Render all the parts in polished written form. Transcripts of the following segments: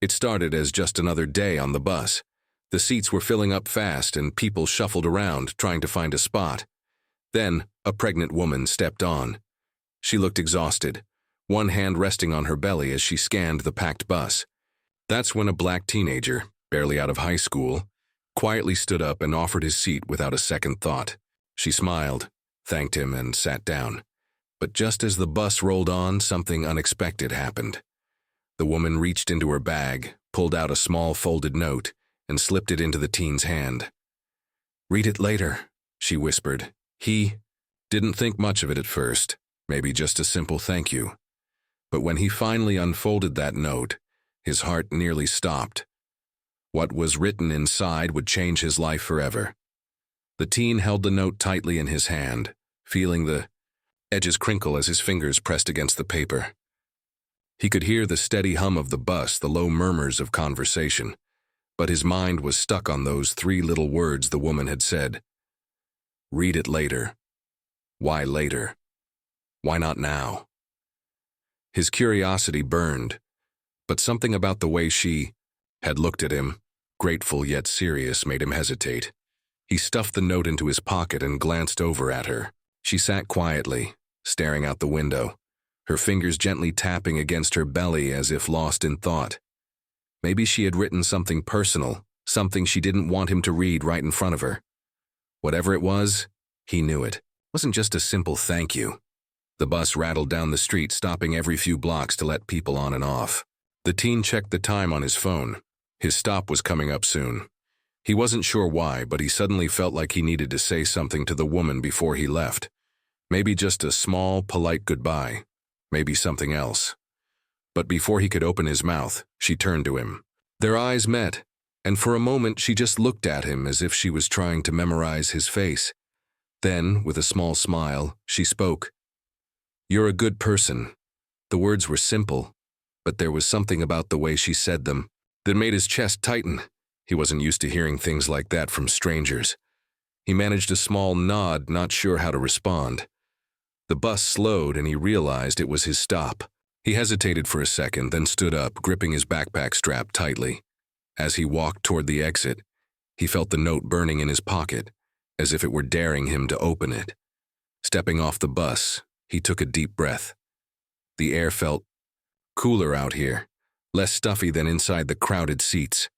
It started as just another day on the bus. The seats were filling up fast and people shuffled around trying to find a spot. Then, a pregnant woman stepped on. She looked exhausted, one hand resting on her belly as she scanned the packed bus. That's when a black teenager, barely out of high school, quietly stood up and offered his seat without a second thought. She smiled, thanked him, and sat down. But just as the bus rolled on, something unexpected happened. The woman reached into her bag, pulled out a small folded note, and slipped it into the teen's hand. "Read it later," she whispered. He didn't think much of it at first, maybe just a simple thank you. But when he finally unfolded that note, his heart nearly stopped. What was written inside would change his life forever. The teen held the note tightly in his hand, feeling the edges crinkle as his fingers pressed against the paper. He could hear the steady hum of the bus, the low murmurs of conversation, but his mind was stuck on those 3 little words the woman had said. Read it later. Why later? Why not now? His curiosity burned, but something about the way she had looked at him, grateful yet serious, made him hesitate. He stuffed the note into his pocket and glanced over at her. She sat quietly, staring out the window, her fingers gently tapping against her belly as if lost in thought. Maybe she had written something personal, something she didn't want him to read right in front of her. Whatever it was, he knew it. It wasn't just a simple thank you. The bus rattled down the street, stopping every few blocks to let people on and off. The teen checked the time on his phone. His stop was coming up soon. He wasn't sure why, but he suddenly felt like he needed to say something to the woman before he left. Maybe just a small, polite goodbye. Maybe something else. But before he could open his mouth, she turned to him. Their eyes met, and for a moment she just looked at him as if she was trying to memorize his face. Then, with a small smile, she spoke. "You're a good person." The words were simple, but there was something about the way she said them that made his chest tighten. He wasn't used to hearing things like that from strangers. He managed a small nod, not sure how to respond. The bus slowed and he realized it was his stop. He hesitated for a second, then stood up, gripping his backpack strap tightly. As he walked toward the exit, he felt the note burning in his pocket, as if it were daring him to open it. Stepping off the bus, he took a deep breath. The air felt cooler out here, less stuffy than inside the crowded seats.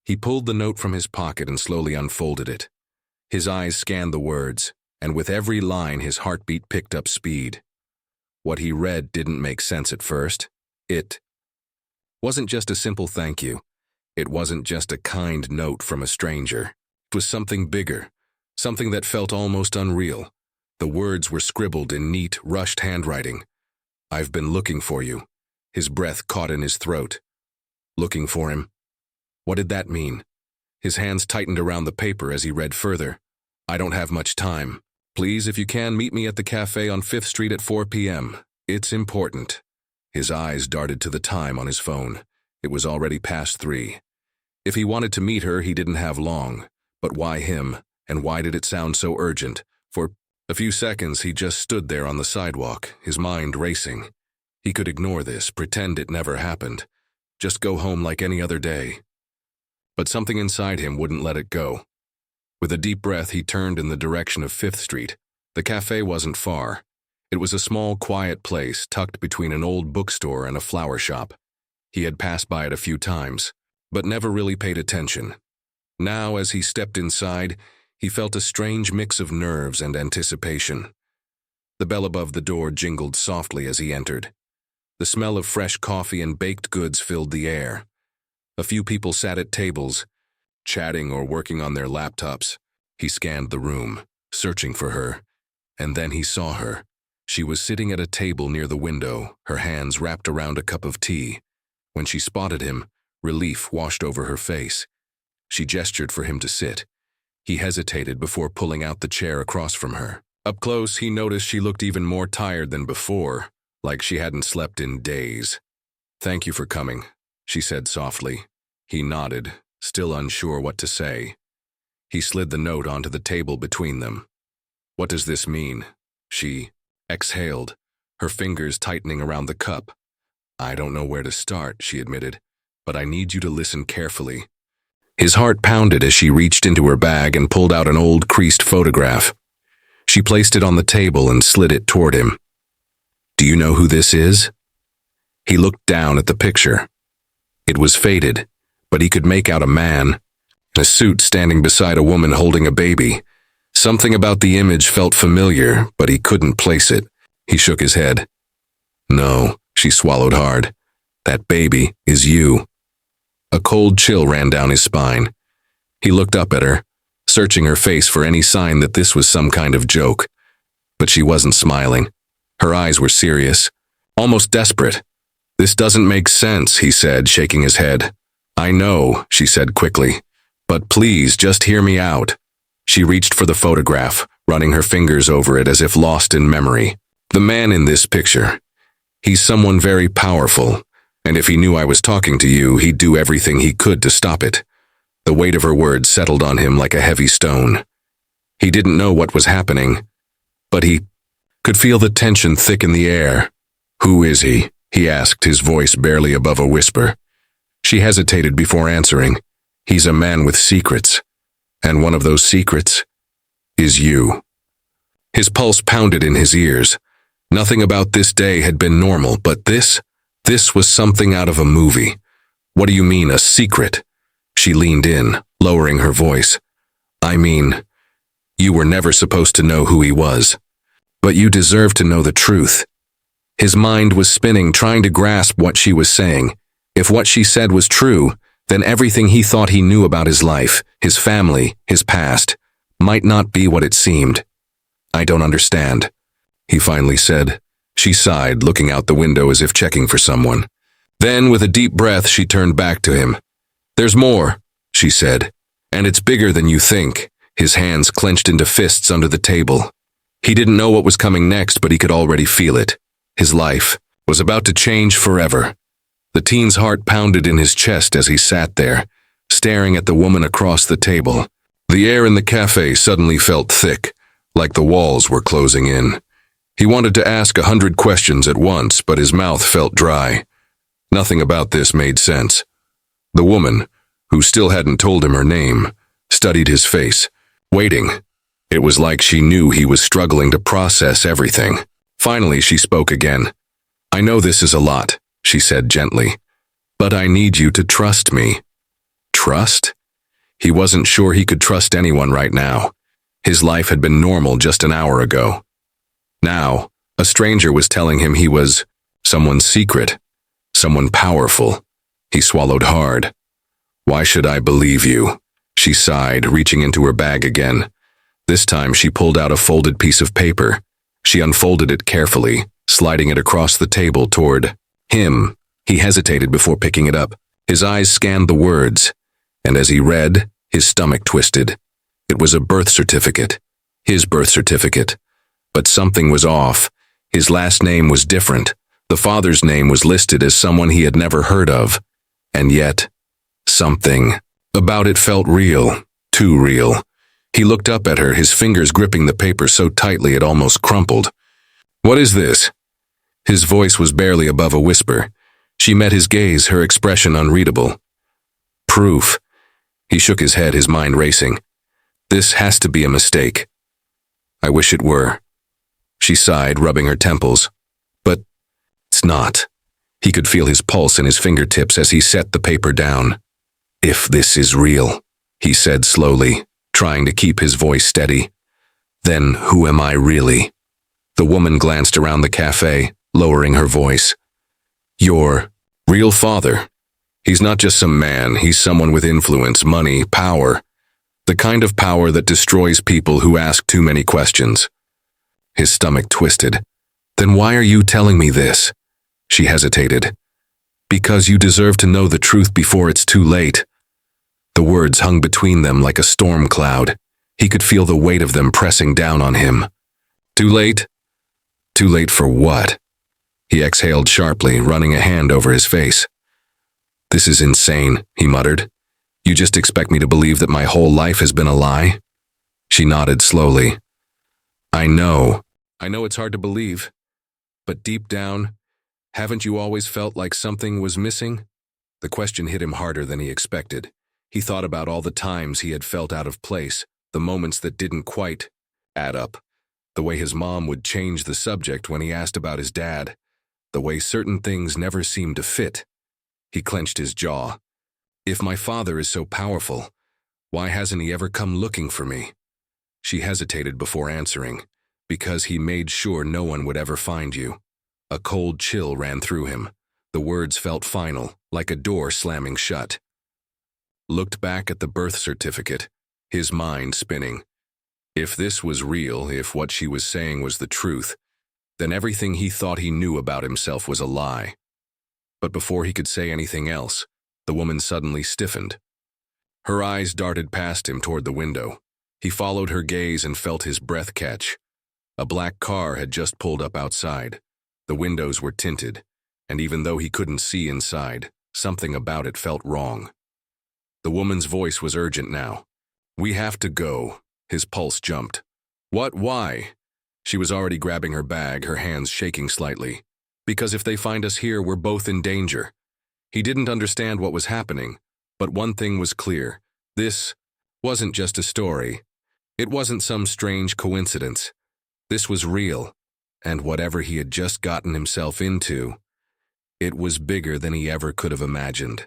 He pulled the note from his pocket and slowly unfolded it. His eyes scanned the words, and with every line his heartbeat picked up speed. What he read didn't make sense at first. It wasn't just a simple thank you. It wasn't just a kind note from a stranger. It was something bigger, something that felt almost unreal. The words were scribbled in neat, rushed handwriting. "I've been looking for you." His breath caught in his throat. Looking for him? What did that mean? His hands tightened around the paper as he read further. "I don't have much time. Please, if you can, meet me at the cafe on 5th Street at 4 p.m. It's important." His eyes darted to the time on his phone. It was already past 3. If he wanted to meet her, he didn't have long. But why him? And why did it sound so urgent? For a few seconds, he just stood there on the sidewalk, his mind racing. He could ignore this, pretend it never happened. Just go home like any other day. But something inside him wouldn't let it go. With a deep breath, he turned in the direction of 5th Street. The cafe wasn't far. It was a small, quiet place tucked between an old bookstore and a flower shop. He had passed by it a few times, but never really paid attention. Now, as he stepped inside, he felt a strange mix of nerves and anticipation. The bell above the door jingled softly as he entered. The smell of fresh coffee and baked goods filled the air. A few people sat at tables, chatting or working on their laptops. He scanned the room, searching for her, and then he saw her. She was sitting at a table near the window, her hands wrapped around a cup of tea. When she spotted him, relief washed over her face. She gestured for him to sit. He hesitated before pulling out the chair across from her. Up close, he noticed she looked even more tired than before, like she hadn't slept in days. "Thank you for coming," she said softly. He nodded, still unsure what to say. He slid the note onto the table between them. "What does this mean?" She exhaled, her fingers tightening around the cup. "I don't know where to start," she admitted. but I need you to listen carefully." His heart pounded as she reached into her bag and pulled out an old, creased photograph. She placed it on the table and slid it toward him. "Do you know who this is?" He looked down at the picture. It was faded, but he could make out a man in a suit standing beside a woman holding a baby. Something about the image felt familiar, but he couldn't place it. He shook his head. "No," she swallowed hard. "That baby is you." A cold chill ran down his spine. He looked up at her, searching her face for any sign that this was some kind of joke. But she wasn't smiling. Her eyes were serious, almost desperate. "This doesn't make sense," he said, shaking his head. "I know," she said quickly, "but please just hear me out." She reached for the photograph, running her fingers over it as if lost in memory. "The man in this picture, he's someone very powerful, and if he knew I was talking to you, he'd do everything he could to stop it." The weight of her words settled on him like a heavy stone. He didn't know what was happening, but he could feel the tension thick in the air. "Who is he?" he asked, his voice barely above a whisper. She hesitated before answering. "He's a man with secrets, and one of those secrets is you." His pulse pounded in his ears. Nothing about this day had been normal, but this was something out of a movie. "What do you mean, a secret?" She leaned in, lowering her voice. "I mean, you were never supposed to know who he was, but you deserve to know the truth." His mind was spinning, trying to grasp what she was saying. If what she said was true, then everything he thought he knew about his life, his family, his past, might not be what it seemed. "I don't understand," he finally said. She sighed, looking out the window as if checking for someone. Then, with a deep breath, she turned back to him. "There's more," she said, "and it's bigger than you think." His hands clenched into fists under the table. He didn't know what was coming next, but he could already feel it. His life was about to change forever. The teen's heart pounded in his chest as he sat there, staring at the woman across the table. The air in the cafe suddenly felt thick, like the walls were closing in. He wanted to ask 100 questions at once, but his mouth felt dry. Nothing about this made sense. The woman, who still hadn't told him her name, studied his face, waiting. It was like she knew he was struggling to process everything. Finally, she spoke again. "I know this is a lot," she said gently, "but I need you to trust me." Trust? He wasn't sure he could trust anyone right now. His life had been normal just an hour ago. Now, a stranger was telling him he was someone's secret, someone powerful. He swallowed hard. "Why should I believe you?" She sighed, reaching into her bag again. This time she pulled out a folded piece of paper. She unfolded it carefully, sliding it across the table toward him. He hesitated before picking it up. His eyes scanned the words, and as he read, his stomach twisted. It was a birth certificate. His birth certificate. But something was off. His last name was different. The father's name was listed as someone he had never heard of. And yet, something about it felt real, too real. He looked up at her, his fingers gripping the paper so tightly it almost crumpled. "What is this?" His voice was barely above a whisper. She met his gaze, her expression unreadable. "Proof." He shook his head, his mind racing. "This has to be a mistake. I wish it were." She sighed, rubbing her temples. "But it's not." He could feel his pulse in his fingertips as he set the paper down. "If this is real," he said slowly, trying to keep his voice steady, "then who am I really?" The woman glanced around the cafe, lowering her voice. "Your real father. He's not just some man, he's someone with influence, money, power. The kind of power that destroys people who ask too many questions." His stomach twisted. "Then why are you telling me this?" She hesitated. "Because you deserve to know the truth before it's too late." The words hung between them like a storm cloud. He could feel the weight of them pressing down on him. "Too late? Too late for what?" He exhaled sharply, running a hand over his face. "This is insane," he muttered. "You just expect me to believe that my whole life has been a lie?" She nodded slowly. I know it's hard to believe, but deep down, haven't you always felt like something was missing? The question hit him harder than he expected. He thought about all the times he had felt out of place, the moments that didn't quite add up. The way his mom would change the subject when he asked about his dad. The way certain things never seemed to fit. He clenched his jaw. If my father is so powerful, why hasn't he ever come looking for me? She hesitated before answering. Because he made sure no one would ever find you. A cold chill ran through him. The words felt final, like a door slamming shut. Looked back at the birth certificate, his mind spinning. If this was real, if what she was saying was the truth, then everything he thought he knew about himself was a lie. But before he could say anything else, the woman suddenly stiffened. Her eyes darted past him toward the window. He followed her gaze and felt his breath catch. A black car had just pulled up outside. The windows were tinted, and even though he couldn't see inside, something about it felt wrong. The woman's voice was urgent now. "We have to go." His pulse jumped. "What? Why?" She was already grabbing her bag, her hands shaking slightly. "Because if they find us here, we're both in danger." He didn't understand what was happening, but one thing was clear. This wasn't just a story. It wasn't some strange coincidence. This was real, and whatever he had just gotten himself into, it was bigger than he ever could have imagined.